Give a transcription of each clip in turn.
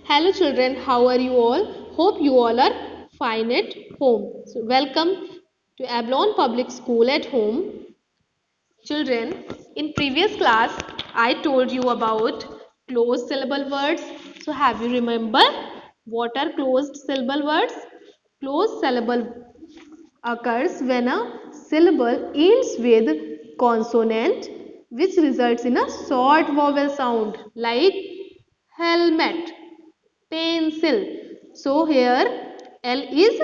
Hello children, how are you all? Hope you all are fine at home. So welcome to Avalon Public School at home. Children, in previous class I told you about closed syllable words. So have you remember what are closed syllable words? Closed syllable occurs when a syllable ends with consonant which results in a short vowel sound like helmet, pencil. So here L is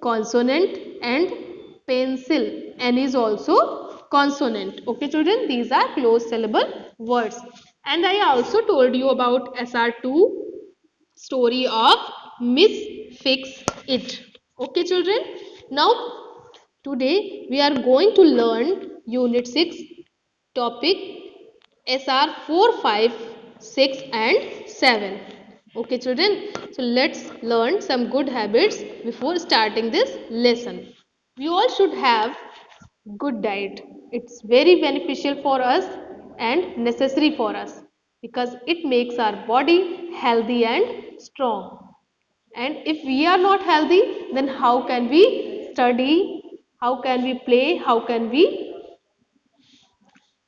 consonant and pencil. N is also consonant. Okay children, these are closed syllable words. And I also told you about SR2 story of Miss Fix It. Okay children, now today we are going to learn unit 6 topic SR 4, 5, 6 and 7. Okay children, so let's learn some good habits before starting this lesson. We all should have good diet. It's very beneficial for us and necessary for us because it makes our body healthy and strong. And if we are not healthy, then how can we study? How can we play? How can we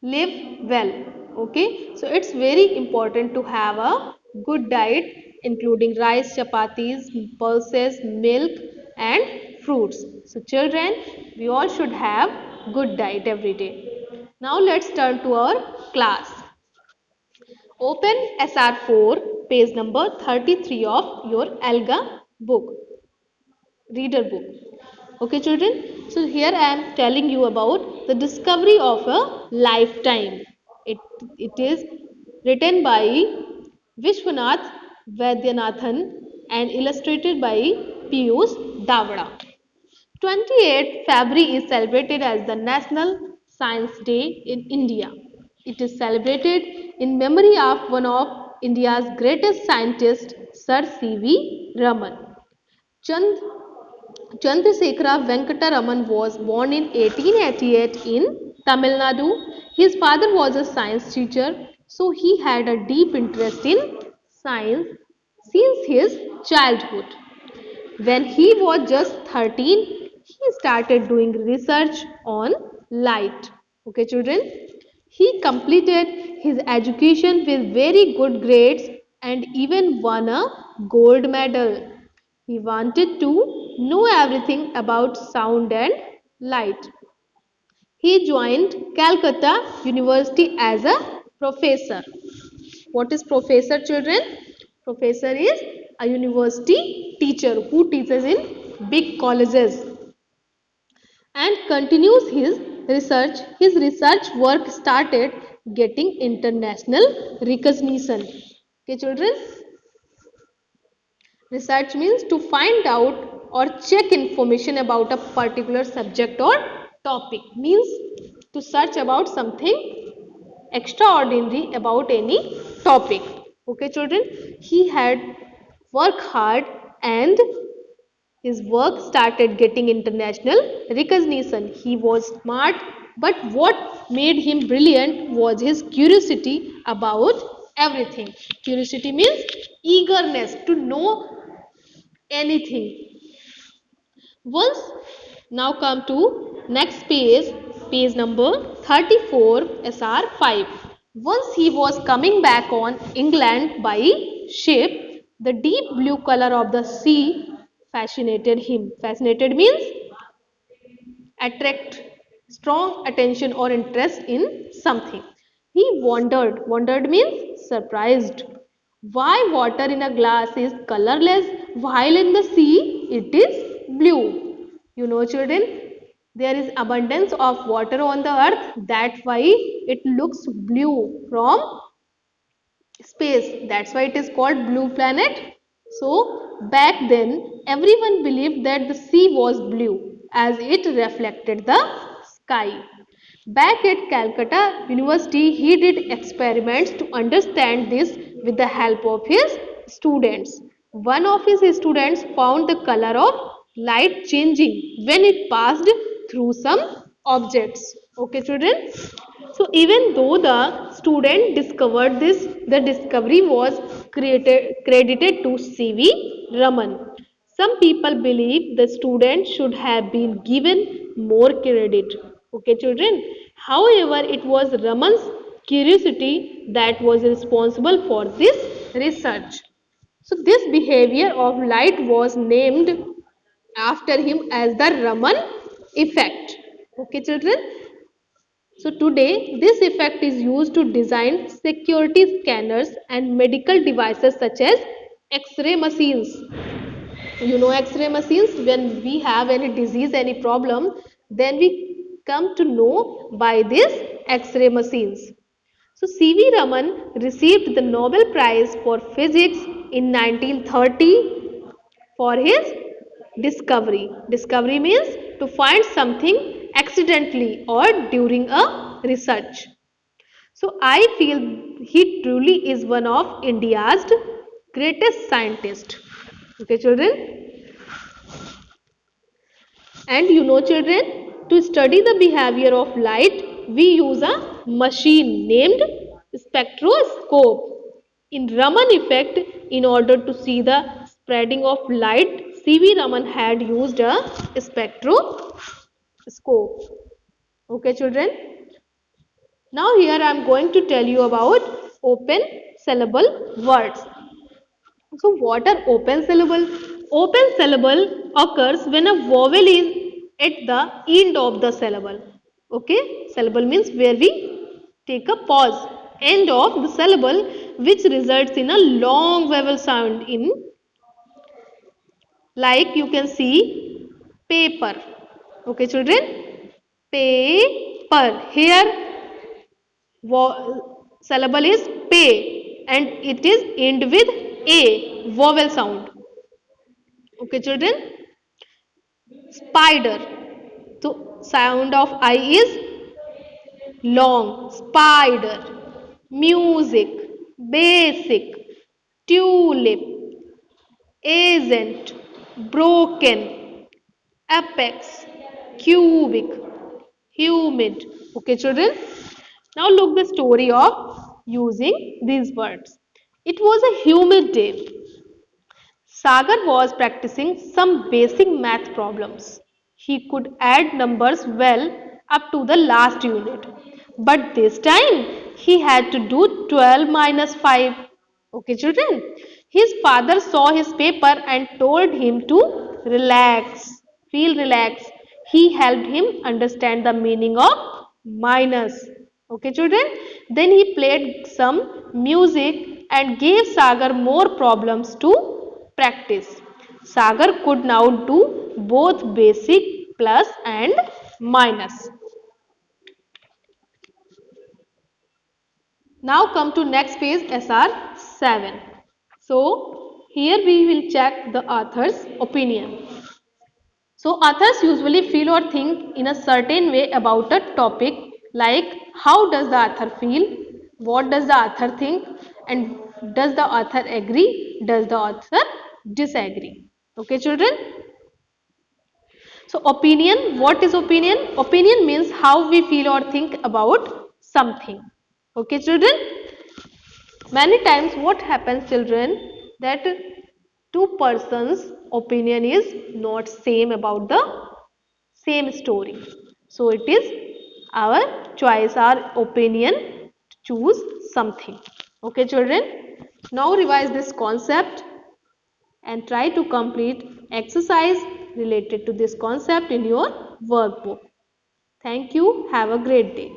live well? Okay, so it's very important to have a good diet including rice, chapatis, pulses, milk and fruits. So children, we all should have good diet every day. Now let's turn to our class. Open SR4 page number 33 of your ALGA book, reader book. Okay children, so here I am telling you about the discovery of a lifetime. It is written by Vishwanath Vaidyanathan and illustrated by Piyush Davda. 28th February is celebrated as the National Science Day in India. It is celebrated in memory of one of India's greatest scientists, Sir C.V. Raman. Chand Chandrasekhara Venkata Raman was born in 1888 in Tamil Nadu. His father was a science teacher, so he had a deep interest in science since his childhood. When he was just 13, he started doing research on light. Okay, children? He completed his education with very good grades and even won a gold medal. He wanted to know everything about sound and light. He joined Calcutta University as a professor. What is professor, children? Professor is a university teacher who teaches in big colleges and continues his research. His research work started getting international recognition. Okay, children? Research means to find out or check information about a particular subject or topic. Means to search about something extraordinary about any topic. Okay children, he had worked hard and his work started getting international recognition. He was smart, but what made him brilliant was his curiosity about everything. Curiosity means eagerness to know anything. Once, now come to next page, page number 34, SR5. Once he was coming back on England by ship, the deep blue color of the sea fascinated him. Fascinated means attract strong attention or interest in something. He wondered. Wondered means surprised. Why water in a glass is colorless while in the sea it is blue? You know children, there is abundance of water on the earth, that's why it looks blue from space. That's why it is called blue planet. So back then everyone believed that the sea was blue as it reflected the sky. Back at Calcutta University, he did experiments to understand this with the help of his students. One of his students found the color of light changing when it passed through some objects. Okay children, so even though the student discovered this, the discovery was credited to C.V. Raman. Some people believe the student should have been given more credit. Okay, children. However, it was Raman's curiosity that was responsible for this research. So, this behavior of light was named after him as the Raman effect. Okay, children. So today, this effect is used to design security scanners and medical devices such as X-ray machines. You know X-ray machines, when we have any disease, any problem, then we come to know by these X-ray machines. So C.V. Raman received the Nobel Prize for Physics in 1930 for his discovery. Discovery means to find something accidentally or during a research. So I feel he truly is one of India's greatest scientists. Okay, children. And you know, children, to study the behavior of light, we use a machine named spectroscope. In Raman effect, in order to see the spreading of light, C.V. Raman had used a spectroscope. Okay, children. Now here I am going to tell you about open syllable words. So what are open syllable? Open syllable occurs when a vowel is at the end of the syllable. Okay, syllable means where we take a pause. End of the syllable which results in a long vowel sound in, like you can see, paper. Okay, children, paper. Here syllable is pay and it is end with a vowel sound. Okay, children. Spider. So sound of I is long. Spider. Music. Basic. Tulip. Agent. Broken. Apex. Cubic. Humid. Okay, children. Now look the story of using these words. It was a humid day. Sagar was practicing some basic math problems. He could add numbers well up to the last unit. But this time he had to do 12 minus 5. Okay, children. His father saw his paper and told him to relax, feel relaxed. He helped him understand the meaning of minus. Okay, children. Then he played some music and gave Sagar more problems to practice. Sagar could now do both basic plus and minus. Now come to next page SR 7. So here we will check the author's opinion. So authors usually feel or think in a certain way about a topic, like how does the author feel, what does the author think, and does the author agree, does the author disagree. Okay, children. So opinion, what is opinion? Opinion means how we feel or think about something. Okay, children. Many times what happens, children, that two persons opinion is not same about the same story. So it is our choice, our opinion to choose something. Okay, children. Now revise this concept and try to complete exercise related to this concept in your workbook. Thank you. Have a great day.